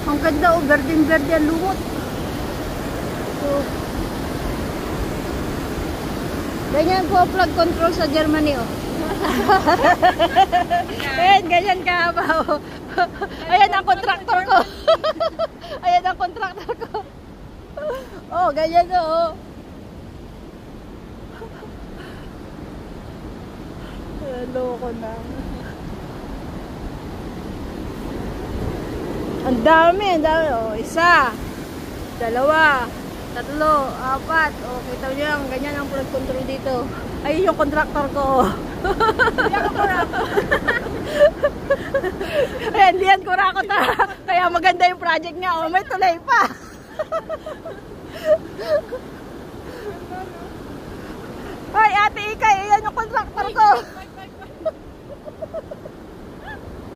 Ang ganda o, berdeng-berde ang lumot. So, ganyan po plug control sa Germany oh. Ayan, ganyan kahaba oh. Ayan ang contractor ko. Ayan ang contractor ko. Oh, ganyan oh. Loko na. Ang dami oh. Isa, dalawa, tatlo, apat. Oh, kita niyo ang ganyan ang plug control dito. Ayun yung contractor ko. Hindi ako kurako. Ayan, hindi yan kurako ta. Kaya maganda yung project nga. Oh, may tulay pa. Hoy, Ate Ikay, ayan yung contractor ko.